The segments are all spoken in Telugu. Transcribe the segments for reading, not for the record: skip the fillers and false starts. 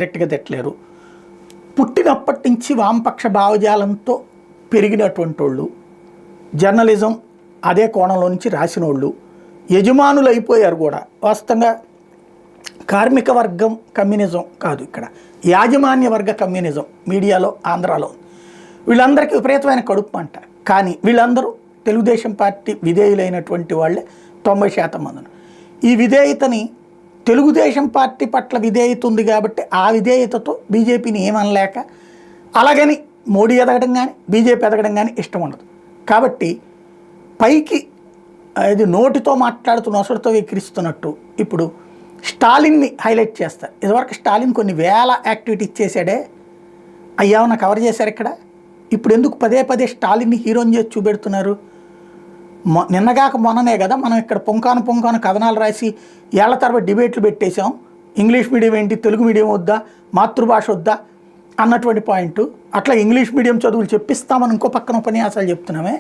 డైరెక్ట్గా తిట్టలేరు. పుట్టినప్పటి నుంచి వామపక్ష భావజాలంతో పెరిగినటువంటి వాళ్ళు, జర్నలిజం అదే కోణంలో నుంచి రాసిన వాళ్ళు యజమానులు అయిపోయారు కూడా. వాస్తవంగా కార్మిక వర్గం కమ్యూనిజం కాదు, ఇక్కడ యాజమాన్య వర్గ కమ్యూనిజం మీడియాలో ఆంధ్రాలో. వీళ్ళందరికీ విపరీతమైన కడుపు అంట. కానీ వీళ్ళందరూ తెలుగుదేశం పార్టీ విధేయులైనటువంటి వాళ్ళే 90% మంది. ఈ విధేయతని తెలుగుదేశం పార్టీ పట్ల విధేయత ఉంది కాబట్టి ఆ విధేయతతో బీజేపీని ఏమనలేక, అలాగని మోడీ ఎదగడం కానీ బీజేపీ ఎదగడం కానీ ఇష్టం ఉండదు. కాబట్టి పైకి ఇది నోటితో మాట్లాడుతూ నొసడితో ఎక్కిరిస్తున్నట్టు ఇప్పుడు స్టాలిన్ని హైలైట్ చేస్తారు. ఇదివరకు స్టాలిన్ కొన్ని వేల యాక్టివిటీస్ చేశాడే, అయ్యామన్నా కవర్ చేశారు ఇక్కడ. ఇప్పుడు ఎందుకు పదే పదే స్టాలిన్ని హీరోని చేసి చూపెడుతున్నారు? నిన్నగాక మొన్ననే కదా మనం ఇక్కడ పొంకాను కథనాలు రాసి ఏళ్ల తరబడి డిబేట్లు పెట్టేశాం. ఇంగ్లీష్ మీడియం ఏంటి, తెలుగు మీడియం వద్దా, మాతృభాష వద్దా అన్నటువంటి పాయింట్. అట్లా ఇంగ్లీష్ మీడియం చదువులు చెప్పిస్తామని ఇంకో పక్కన ఉపన్యాసాలు చెప్తున్నామే.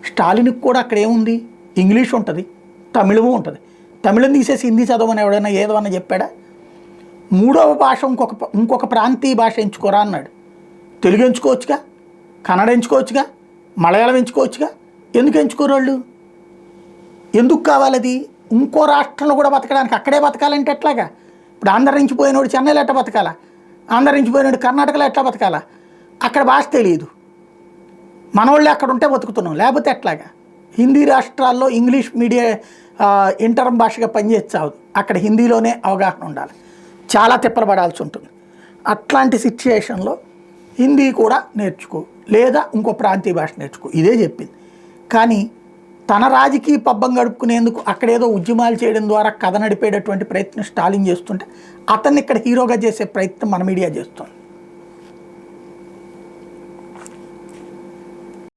స్టాలిన్కి కూడా అక్కడ ఏముంది, ఇంగ్లీష్ ఉంటుంది, తమిళము ఉంటుంది. తమిళం తీసేసి హిందీ చదవమని ఎవడైనా ఏదన్నా చెప్పాడా? మూడవ భాష ఇంకొక ప్రాంతీయ భాష ఎంచుకోరా అన్నాడు. తెలుగు ఎంచుకోవచ్చుగా, కన్నడ ఎంచుకోవచ్చుగా, మలయాళం ఎంచుకోవచ్చుగా. ఎందుకు ఎంచుకోరు వాళ్ళు? ఎందుకు కావాలి అది? ఇంకో రాష్ట్రంలో కూడా బతకడానికి అక్కడే బతకాలంటే ఎట్లాగా? ఇప్పుడు ఆంధ్ర నుంచి పోయినోడు చెన్నైలో ఎట్లా బతకాలా, ఆంధ్ర నుంచి పోయినోడు కర్ణాటకలో ఎట్లా బతకాలా? అక్కడ భాష తెలియదు, మనోళ్ళే అక్కడ ఉంటే బతుకుతున్నాం, లేకపోతే ఎట్లాగా? హిందీ రాష్ట్రాల్లో ఇంగ్లీష్ ఇంటర్ భాషగా పనిచేస్తావు, అక్కడ హిందీలోనే అవగాహన ఉండాలి, చాలా తిప్పలు పడాల్సి ఉంటుంది. అట్లాంటి సిచ్యుయేషన్లో హిందీ కూడా నేర్చుకో, లేదా ఇంకో ప్రాంతీయ భాష నేర్చుకో, ఇదే చెప్పింది. కానీ తన రాజకీయ పబ్బం గడుపుకునేందుకు అక్కడేదో ఉద్యమాలు చేయడం ద్వారా కథ నడిపేటటువంటి ప్రయత్నం స్టాలిన్ చేస్తుంటే అతన్ని ఇక్కడ హీరోగా చేసే ప్రయత్నం మన మీడియా చేస్తుంది.